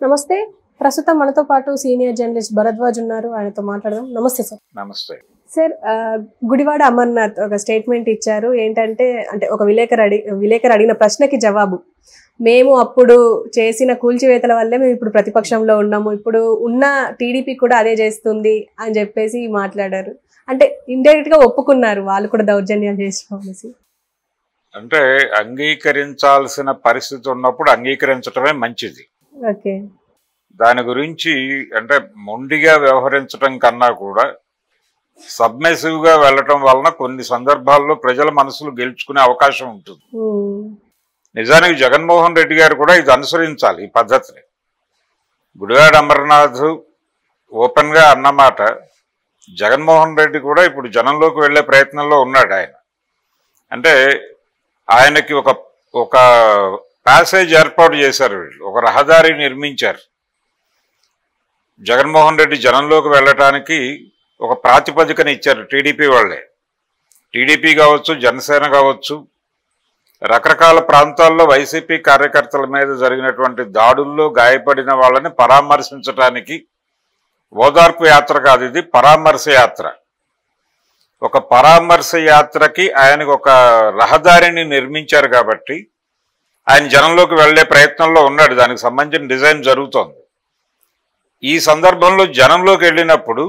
నమస్తే. ప్రస్తుతం మనతో పాటు సీనియర్ జర్నలిస్ట్ భరద్వాజ్ ఉన్నారు. ఆయనతో మాట్లాడదాం. నమస్తే సార్. నమస్తే సార్, గుడివాడ అమర్నాథ్ ఒక స్టేట్మెంట్ ఇచ్చారు. ఏంటంటే ఒక విలేకరు అడిగిన ప్రశ్నకి జవాబు, మేము అప్పుడు చేసిన కూల్చివేతల వల్లే మేము ఇప్పుడు ప్రతిపక్షంలో ఉన్నాము, ఇప్పుడు ఉన్న టీడీపీ కూడా అదే చేస్తుంది అని చెప్పేసి మాట్లాడారు. అంటే ఇండైరెక్ట్ గా ఒప్పుకున్నారు వాళ్ళు కూడా దౌర్జన్యాలు చేసుకోవాల్సి. అంటే అంగీకరించాల్సిన పరిస్థితి ఉన్నప్పుడు అంగీకరించడమే మంచిది. ఓకే, దాని గురించి అంటే మొండిగా వ్యవహరించడం కన్నా కూడా సబ్మెసివ్ గా వెళ్ళటం వలన కొన్ని సందర్భాల్లో ప్రజల మనసులు గెలుచుకునే అవకాశం ఉంటుంది. నిజానికి జగన్మోహన్ రెడ్డి గారు కూడా ఇది అనుసరించాలి, ఈ పద్ధతిని. గుడివాడ అమర్నాథ్ ఓపెన్ గా అన్నమాట. జగన్మోహన్ రెడ్డి కూడా ఇప్పుడు జనంలోకి వెళ్లే ప్రయత్నంలో ఉన్నాడు. అంటే ఆయనకి ఒక ప్యాసేజ్ ఏర్పాటు చేశారు వీళ్ళు, ఒక రహదారి నిర్మించారు. జగన్మోహన్ రెడ్డి జనంలోకి వెళ్ళటానికి ఒక ప్రాతిపదికన ఇచ్చారు టీడీపీ వాళ్ళే. టీడీపీ కావచ్చు, జనసేన కావచ్చు, రకరకాల ప్రాంతాల్లో వైసీపీ కార్యకర్తల మీద జరిగినటువంటి దాడుల్లో గాయపడిన వాళ్ళని పరామర్శించడానికి ఓదార్పు యాత్ర కాదు, ఇది పరామర్శ యాత్ర. ఒక పరామర్శ యాత్రకి ఆయనకు ఒక రహదారిని నిర్మించారు కాబట్టి ఆయన జనంలోకి వెళ్లే ప్రయత్నంలో ఉన్నాడు. దానికి సంబంధించిన డిజైన్ జరుగుతోంది. ఈ సందర్భంలో జనంలోకి వెళ్ళినప్పుడు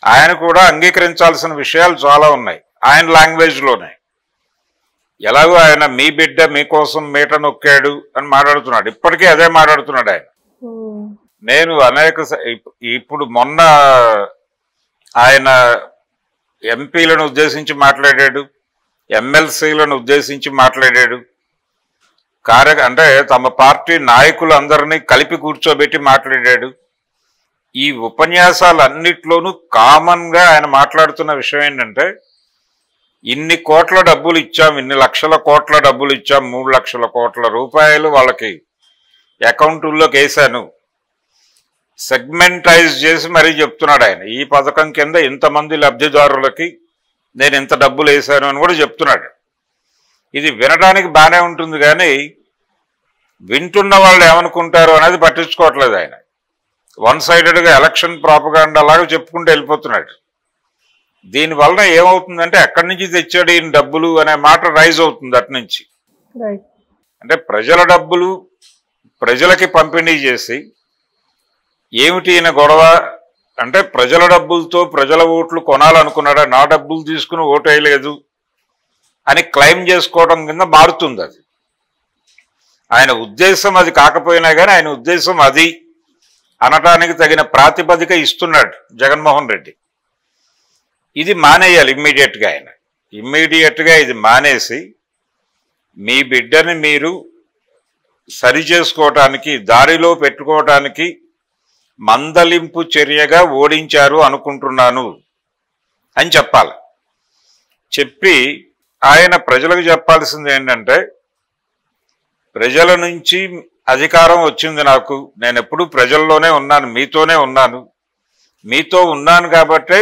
ఆయన కూడా అంగీకరించాల్సిన విషయాలు చాలా ఉన్నాయి ఆయన లాంగ్వేజ్లోనే. ఎలాగో ఆయన మీ బిడ్డ మీకోసం మీట నొక్కాడు అని మాట్లాడుతున్నాడు, ఇప్పటికీ అదే మాట్లాడుతున్నాడు ఆయన. నేను ఇప్పుడు మొన్న ఆయన ఎంపీలను ఉద్దేశించి మాట్లాడాడు, ఎమ్మెల్సీలను ఉద్దేశించి మాట్లాడాడు, అంటే తమ పార్టీ నాయకులందరినీ కలిపి కూర్చోబెట్టి మాట్లాడాడు. ఈ ఉపన్యాసాలన్నిట్లోనూ కామన్ గా ఆయన మాట్లాడుతున్న విషయం ఏంటంటే, ఇన్ని కోట్ల డబ్బులు ఇచ్చాం, ఇన్ని లక్షల కోట్ల డబ్బులు ఇచ్చాం, 3 లక్షల కోట్ల రూపాయలు వాళ్ళకి అకౌంటుల్లోకి వేశాను, సెగ్మెంటైజ్ చేసి మరీ చెప్తున్నాడు ఆయన. ఈ పథకం కింద ఇంతమంది లబ్ధిదారులకి నేను ఇంత డబ్బులు వేశాను అని కూడా చెప్తున్నాడు. ఇది వినడానికి బాగానే ఉంటుంది, కానీ వింటున్న వాళ్ళు ఏమనుకుంటారు అనేది పట్టించుకోవట్లేదు ఆయన. వన్ సైడెడ్గా ఎలక్షన్ ప్రాపగాండా లాగా చెప్పుకుంటూ వెళ్ళిపోతున్నాడు. దీనివలన ఏమవుతుందంటే, ఎక్కడి నుంచి తెచ్చాడు ఈయన డబ్బులు అనే మాట రైజ్ అవుతుంది అటు నుంచి. అంటే ప్రజల డబ్బులు ప్రజలకి పంపిణీ చేసి ఏమిటి ఈయన గొడవ అంటే, ప్రజల డబ్బులతో ప్రజల ఓట్లు కొనాలనుకున్నాడా, నా డబ్బులు తీసుకుని ఓటు వేయలేదు అని క్లెయిమ్ చేసుకోవడం కింద మారుతుంది అది. ఆయన ఉద్దేశం అది కాకపోయినా కానీ ఆయన ఉద్దేశం అది అనటానికి తగిన ప్రాతిపదిక ఇస్తున్నాడు జగన్మోహన్ రెడ్డి. ఇది మానేయాలి ఇమ్మీడియట్గా. ఆయన ఇమ్మీడియట్గా ఇది మానేసి మీ బిడ్డని మీరు సరి చేసుకోవటానికి, దారిలో పెట్టుకోవటానికి మందలింపు చర్యగా ఓడించారు అనుకుంటున్నాను అని చెప్పాలి. చెప్పి ఆయన ప్రజలకు చెప్పాల్సింది ఏంటంటే, ప్రజల నుంచి అధికారం వచ్చింది నాకు, నేను ఎప్పుడూ ప్రజల్లోనే ఉన్నాను, మీతోనే ఉన్నాను, మీతో ఉన్నాను కాబట్టే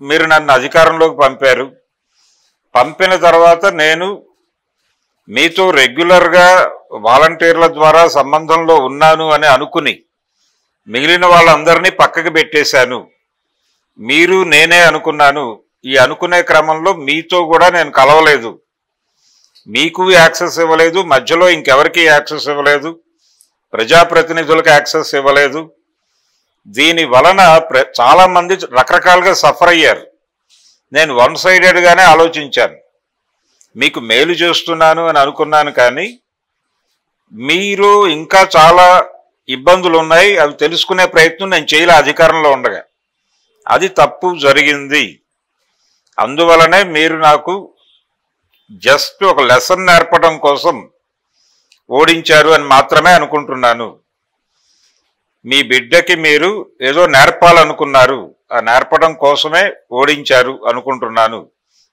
మీరు నన్ను అధికారంలోకి పంపారు. పంపిన తర్వాత నేను మీతో రెగ్యులర్గా వాలంటీర్ల ద్వారా సంబంధంలో ఉన్నాను అని అనుకుని మిగిలిన వాళ్ళందరినీ పక్కకి పెట్టేశాను. మీరు నేనే అనుకున్నాను. ఈ అనుకునే క్రమంలో మీతో కూడా నేను కలవలేదు, మీకు యాక్సెస్ ఇవ్వలేదు, మధ్యలో ఇంకెవరికి యాక్సెస్ ఇవ్వలేదు, ప్రజాప్రతినిధులకు యాక్సెస్ ఇవ్వలేదు. దీని వలన చాలా మంది రకరకాలుగా సఫర్ అయ్యారు. నేను వన్ సైడెడ్గానే ఆలోచించాను, మీకు మేలు చేస్తున్నాను అని అనుకున్నాను, కానీ మీరు ఇంకా చాలా ఇబ్బందులు ఉన్నాయి, అవి తెలుసుకునే ప్రయత్నం నేను చేయలే అధికారంలో ఉండగా. అది తప్పు జరిగింది, అందువలనే మీరు నాకు జస్ట్ ఒక లెసన్ నేర్పడం కోసం ఓడించారు అని మాత్రమే అనుకుంటున్నాను. మీ బిడ్డకి మీరు ఏదో నేర్పాలనుకున్నారు, ఆ నేర్పడం కోసమే ఓడించారు అనుకుంటున్నాను.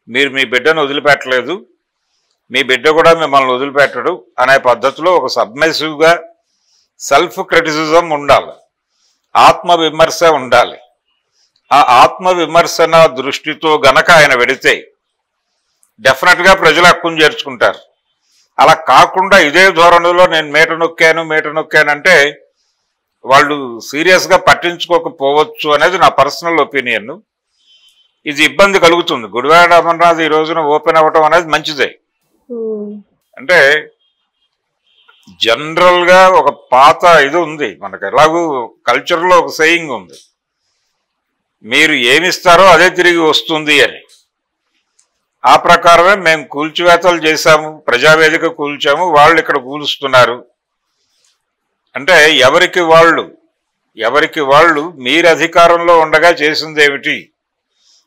మీరు మీ బిడ్డను వదిలిపెట్టలేదు, మీ బిడ్డ కూడా మిమ్మల్ని వదిలిపెట్టడు అనే పద్ధతిలో ఒక సబ్మెసివ్గా సెల్ఫ్ క్రిటిసిజం ఉండాలి, ఆత్మవిమర్శ ఉండాలి. ఆ ఆత్మవిమర్శన దృష్టితో గనక ఆయన వెడితే డెఫినెట్గా ప్రజలు హక్కును చేర్చుకుంటారు. అలా కాకుండా ఇదే ధోరణిలో నేను మీట నొక్కానంటే వాళ్ళు సీరియస్గా పట్టించుకోకపోవచ్చు అనేది నా పర్సనల్ ఒపీనియన్. ఇది ఇబ్బంది కలుగుతుంది. గుడివాడ అమర్నాథ్ ఈ రోజున ఓపెన్ అవ్వటం అనేది మంచిదే. అంటే జనరల్గా ఒక పాత ఇది ఉంది మనకు, ఎలాగూ కల్చర్లో ఒక సేయింగ్ ఉంది, మీరు ఏమిస్తారో అదే తిరిగి వస్తుంది అని. ఆ ప్రకారమే మేము కూల్చివేతలు చేశాము, ప్రజావేదిక కూల్చాము, వాళ్ళు ఇక్కడ కూలుస్తున్నారు అంటే ఎవరికి వాళ్ళు మీరు అధికారంలో ఉండగా చేసింది ఏమిటి?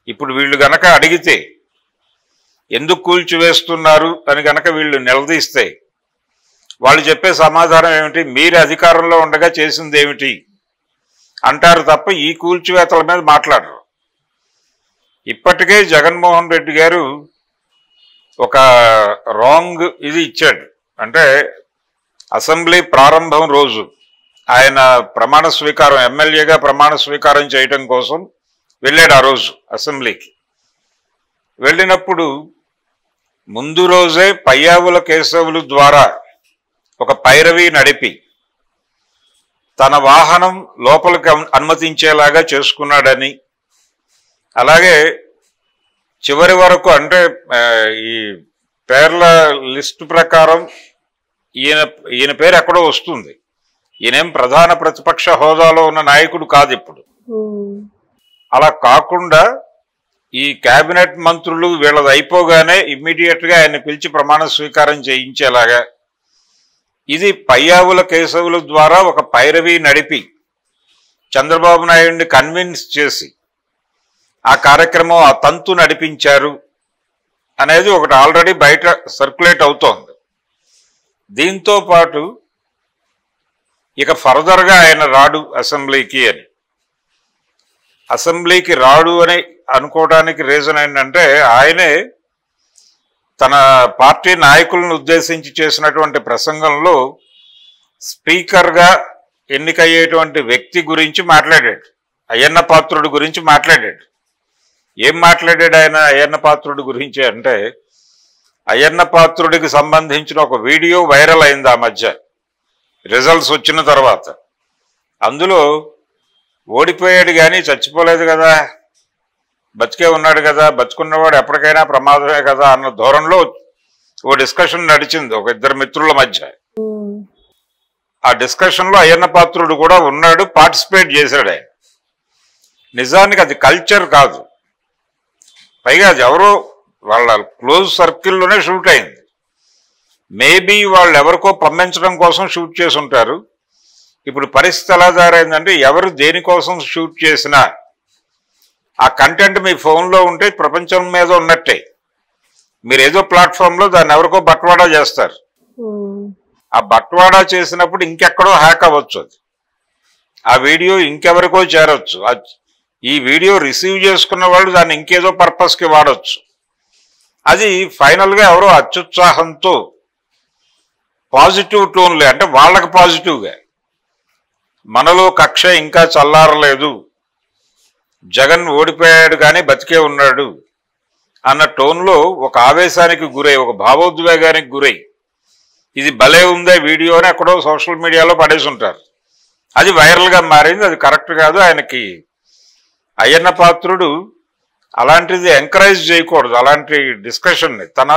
ఇప్పుడు వీళ్ళు గనక అడిగితే ఎందుకు కూల్చివేస్తున్నారు అని గనక వీళ్ళు నిలదీస్తే వాళ్ళు చెప్పే సమాధానం ఏమిటి? మీరు అధికారంలో ఉండగా చేసింది ఏమిటి అంటారు తప్ప ఈ కూల్చివేతల మీద మాట్లాడరు. ఇప్పటికే జగన్మోహన్ రెడ్డి గారు ఒక రాంగ్ ఇది ఇచ్చాడు. అంటే అసెంబ్లీ ప్రారంభం రోజు ఆయన ప్రమాణ స్వీకారం, ఎమ్మెల్యేగా ప్రమాణ స్వీకారం చేయటం కోసం వెళ్ళాడు. ఆ రోజు అసెంబ్లీకి వెళ్ళినప్పుడు ముందు రోజే పయ్యావుల కేశవులు ద్వారా ఒక పైరవి నడిపి తన వాహనం లోపలికి అనుమతించేలాగా చేసుకున్నాడని, అలాగే చివరి వరకు అంటే ఈ పేర్ల లిస్టు ప్రకారం ఈయన పేరు ఎక్కడో వస్తుంది. ఈయనేం ప్రధాన ప్రతిపక్ష హోదాలో ఉన్న నాయకుడు కాదు ఇప్పుడు. అలా కాకుండా ఈ కేబినెట్ మంత్రులు వీళ్ళది అయిపోగానే ఇమ్మీడియట్గా ఆయన పిలిచి ప్రమాణ స్వీకారం చేయించేలాగా ఇది పయ్యావుల కేశవుల ద్వారా ఒక పైరవి నడిపి చంద్రబాబు నాయుడిని కన్విన్స్ చేసి ఆ కార్యక్రమం, ఆ తంతు నడిపించారు అనేది ఒకటి ఆల్రెడీ బయట సర్క్యులేట్ అవుతోంది. దీంతో పాటు ఇక ఫర్దర్గా ఆయన రాడు అసెంబ్లీకి అని, అసెంబ్లీకి రాడు అని అనుకోవడానికి రీజన్ ఏంటంటే ఆయనే తన పార్టీ నాయకులను ఉద్దేశించి చేసినటువంటి ప్రసంగంలో స్పీకర్గా ఎన్నికయ్యేటువంటి వ్యక్తి గురించి మాట్లాడాడు, అయ్యన్న పాత్రుడి గురించి మాట్లాడాడు. ఏం మాట్లాడాడు ఆయన అయ్యన్న పాత్రుడి గురించి అంటే, అయ్యన్న పాత్రుడికి సంబంధించిన ఒక వీడియో వైరల్ అయింది ఆ మధ్య రిజల్ట్స్ వచ్చిన తర్వాత. అందులో ఓడిపోయాడు కానీ చచ్చిపోలేదు కదా, బతికే ఉన్నాడు కదా, బతుకున్నవాడు ఎప్పటికైనా ప్రమాదమే కదా అన్న ధోరణిలో ఓ డిస్కషన్ నడిచింది ఒక ఇద్దరు మిత్రుల మధ్య. ఆ డిస్కషన్లో అయ్యన్న పాత్రుడు కూడా ఉన్నాడు, పార్టిసిపేట్ చేశాడు ఆయన. నిజానికి అది కల్చర్ కాదు, పైగా అది ఎవరో వాళ్ళ క్లోజ్ సర్కిల్లోనే షూట్ అయింది. మేబీ వాళ్ళు ఎవరికో పంపించడం కోసం షూట్ చేసి ఉంటారు. ఇప్పుడు పరిస్థితి ఎలా తయారైందంటే ఎవరు దేనికోసం షూట్ చేసినా ఆ కంటెంట్ మీ ఫోన్లో ఉంటే ప్రపంచం మీద ఉన్నట్టే. మీరు ఏదో ప్లాట్ఫామ్లో దాన్ని ఎవరికో బట్వాడా చేస్తారు. ఆ బట్వాడా చేసినప్పుడు ఇంకెక్కడో హ్యాక్ అవ్వచ్చు, అది ఆ వీడియో ఇంకెవరికో చేరవచ్చు. ఈ వీడియో రిసీవ్ చేసుకున్న వాళ్ళు దాన్ని ఇంకేదో పర్పస్కి వాడచ్చు. అది ఫైనల్గా ఎవరో అత్యుత్సాహంతో పాజిటివ్ టోన్లే, అంటే వాళ్ళకి పాజిటివ్గా మనలో కక్ష ఇంకా చల్లారలేదు, జగన్ ఓడిపోయాడు కానీ బతికే ఉన్నాడు అన్న టోన్లో ఒక ఆవేశానికి గురై, ఒక భావోద్వేగానికి గురై ఇది భలే ఉందే వీడియో అని ఎక్కడో సోషల్ మీడియాలో పడేసి ఉంటారు. అది వైరల్గా మారింది. అది కరెక్ట్ కాదు. ఆయనకి అయ్యన్న పాత్రుడు అలాంటిది ఎంకరేజ్ చేయకూడదు. అలాంటి డిస్కషన్ని తన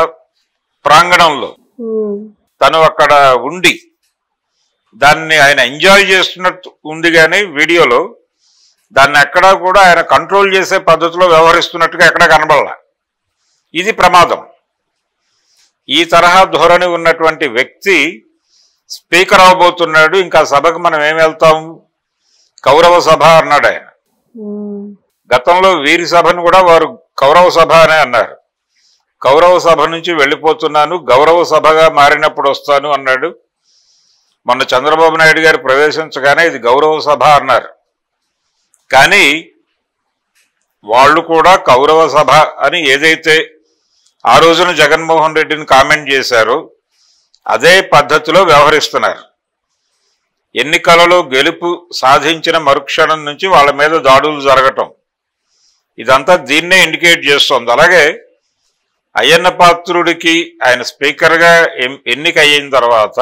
ప్రాంగణంలో తను అక్కడ ఉండి దాన్ని ఆయన ఎంజాయ్ చేస్తున్నట్టు ఉంది, కానీ వీడియోలో దాన్ని ఎక్కడా కూడా ఆయన కంట్రోల్ చేసే పద్ధతిలో వ్యవహరిస్తున్నట్టుగా ఎక్కడా కనబడలా. ఇది ప్రమాదం. ఈ తరహా ధోరణి ఉన్నటువంటి వ్యక్తి స్పీకర్ అవబోతున్నాడు. ఇంకా సభకు మనం ఏం వెళ్తాము, కౌరవ సభ అన్నాడు ఆయన. గతంలో వీరి సభను కూడా వారు కౌరవ సభ అనే అన్నారు. కౌరవ సభ నుంచి వెళ్ళిపోతున్నాను, గౌరవ సభగా మారినప్పుడు వస్తాను అన్నాడు. మొన్న చంద్రబాబు నాయుడు గారు ప్రవేశించగానే ఇది గౌరవ సభ అన్నారు. కానీ వాళ్ళు కూడా కౌరవ సభ అని ఏదైతే ఆ రోజున జగన్మోహన్ రెడ్డిని కామెంట్ చేశారో అదే పద్ధతిలో వ్యవహరిస్తున్నారు. ఎన్నికలలో గెలుపు సాధించిన మరుక్షణం నుంచి వాళ్ళ మీద దాడులు జరగటం, ఇదంతా దీన్నే ఇండికేట్ చేస్తోంది. అలాగే అయ్యన్న పాత్రుడికి ఆయన స్పీకర్గా ఎన్నిక అయిన తర్వాత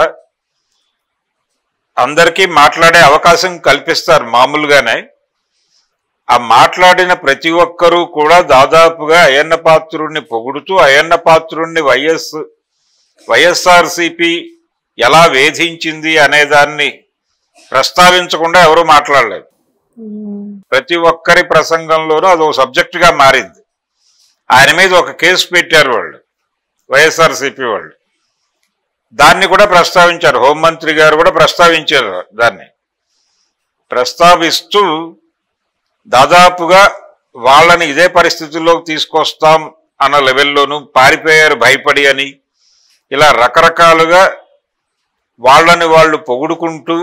అందరికీ మాట్లాడే అవకాశం కల్పిస్తారు మామూలుగానే. ఆ మాట్లాడిన ప్రతి ఒక్కరూ కూడా దాదాపుగా అయ్యన్న పాత్రుడిని పొగుడుతూ అయ్యన్న పాత్రుడిని వైఎస్ఆర్సిపి ఎలా వేధించింది అనే దాన్ని ప్రస్తావించకుండా ఎవరూ మాట్లాడలేదు. ప్రతి ఒక్కరి ప్రసంగంలోనూ అదో సబ్జెక్టుగా మారింది. ఆయన మీద ఒక కేసు పెట్టారు వాళ్ళు, వైఎస్ఆర్సిపి వాళ్ళు. దాన్ని కూడా ప్రస్తావించారు, హోంమంత్రి గారు కూడా ప్రస్తావించారు. దాన్ని ప్రస్తావిస్తూ దాదాపుగా వాళ్ళని ఇదే పరిస్థితుల్లోకి తీసుకొస్తాం అన్న లెవెల్లోనూ పారిపోయారు భయపడి అని, ఇలా రకరకాలుగా వాళ్ళని వాళ్ళు పొగుడుకుంటూ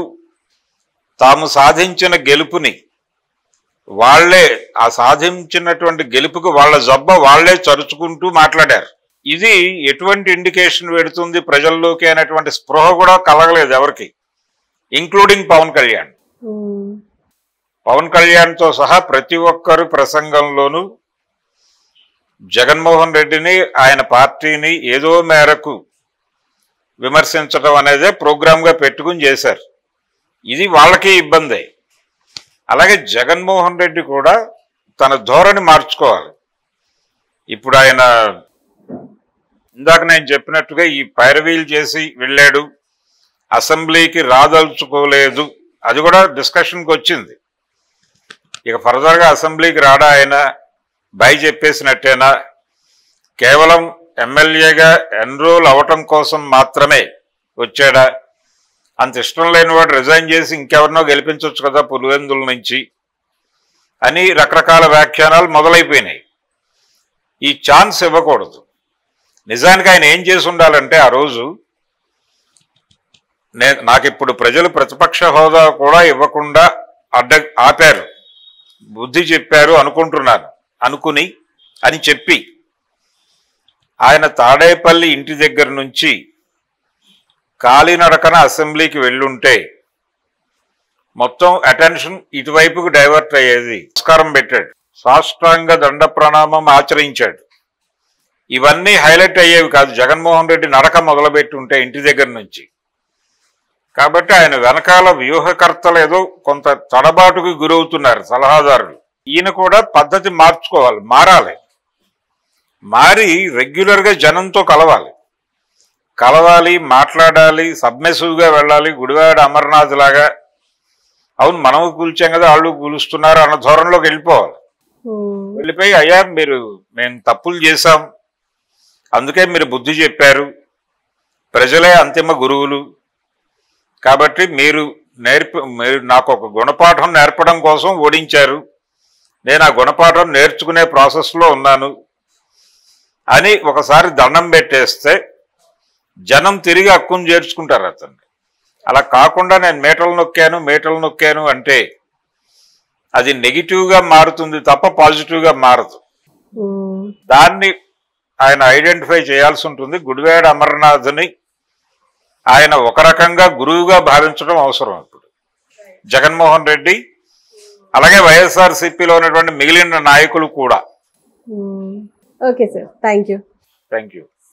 తాము సాధించిన గెలుపుని వాళ్లే, ఆ సాధించినటువంటి గెలుపుకు వాళ్ళ జబ్బ వాళ్లే చరుచుకుంటూ మాట్లాడారు. ఇది ఎటువంటి ఇండికేషన్ పెడుతుంది ప్రజల్లోకి అనేటువంటి స్పృహ కూడా కలగలేదు ఎవరికి, ఇంక్లూడింగ్ పవన్ కళ్యాణ్. పవన్ కళ్యాణ్తో సహా ప్రతి ఒక్కరు ప్రసంగంలోనూ జగన్మోహన్ రెడ్డిని ఆయన పార్టీని ఏదో మేరకు విమర్శించడం అనేదే ప్రోగ్రామ్గా పెట్టుకుని చేశారు. ఇది వాళ్ళకి ఇబ్బందే. అలాగే జగన్మోహన్ రెడ్డి కూడా తన ధోరణి మార్చుకోవాలి. ఇప్పుడు ఆయన ఇందాక నేను చెప్పినట్టుగా ఈ పైరవీలు చేసి వెళ్ళాడు, అసెంబ్లీకి రాదలుచుకోలేదు, అది కూడా డిస్కషన్కి వచ్చింది. ఇక ఫర్దర్గా అసెంబ్లీకి రాడా ఆయన బై చెప్పేసినట్టేనా, కేవలం ఎమ్మెల్యేగా ఎన్రోల్ అవటం కోసం మాత్రమే వచ్చాడా, అంత ఇష్టం లేని వాడు రిజైన్ చేసి ఇంకెవరినో గెలిపించవచ్చు కదా పులివెందుల నుంచి అని రకరకాల వ్యాఖ్యానాలు మొదలైపోయినాయి. ఈ ఛాన్స్ ఇవ్వకూడదు. నిజానికి ఆయన ఏం చేసి ఉండాలంటే, ఆ రోజు నాకిప్పుడు ప్రజలు ప్రతిపక్ష హోదా కూడా ఇవ్వకుండా ఆపారు, బుద్ధి చెప్పారు అనుకుంటున్నాను అని చెప్పి ఆయన తాడేపల్లి ఇంటి దగ్గర నుంచి కాలినడకన అసెంబ్లీకి వెళ్ళుంటే మొత్తం అటెన్షన్ ఇటువైపుకు డైవర్ట్ అయ్యేది. నమస్కారం పెట్టాడు, సాష్టాంగ దండ ప్రణామం ఆచరించాడు. ఇవన్నీ హైలైట్ అయ్యేవి కాదు జగన్మోహన్ రెడ్డి నడక మొదలుపెట్టి ఉంటే ఇంటి దగ్గర నుంచి. కాబట్టి ఆయన వెనకాల వ్యూహకర్తలు ఏదో కొంత తడబాటుకు గురవుతున్నారు సలహాదారులు. ఈయన కూడా పద్ధతి మారాలి, మారి రెగ్యులర్గా జనంతో కలవాలి, మాట్లాడాలి, సబ్మెసివ్గా వెళ్ళాలి. గుడివాడ అమర్నాథ్ లాగా అవును మనము కూల్చాం కదా వాళ్ళు కూలుస్తున్నారు అన్న ధోరణిలోకి వెళ్ళిపోవాలి. వెళ్ళిపోయి అయ్యా మేము తప్పులు చేశాం, అందుకే మీరు బుద్ధి చెప్పారు, ప్రజలే అంతిమ గురువులు, కాబట్టి మీరు నాకు ఒక గుణపాఠం నేర్పడం కోసం ఓడించారు, నేను ఆ గుణపాఠం నేర్చుకునే ప్రాసెస్లో ఉన్నాను అని ఒకసారి దండం పెట్టేస్తే జనం తిరిగి హక్కును చేర్చుకుంటారు అతన్ని. అలా కాకుండా నేను మేటలు నొక్కాను అంటే అది నెగిటివ్గా మారుతుంది తప్ప పాజిటివ్గా మారదు. దాన్ని ఆయన ఐడెంటిఫై చేయాల్సి ఉంటుంది. గుడివాడ అమర్నాథ్ని ఆయన ఒక రకంగా గురువుగా భావించడం అవసరం. ఇప్పుడు జగన్మోహన్ రెడ్డి అలాగే వైఎస్ఆర్సీపీలో ఉన్నటువంటి మిగిలిన నాయకులు కూడా. Okay sir, thank you.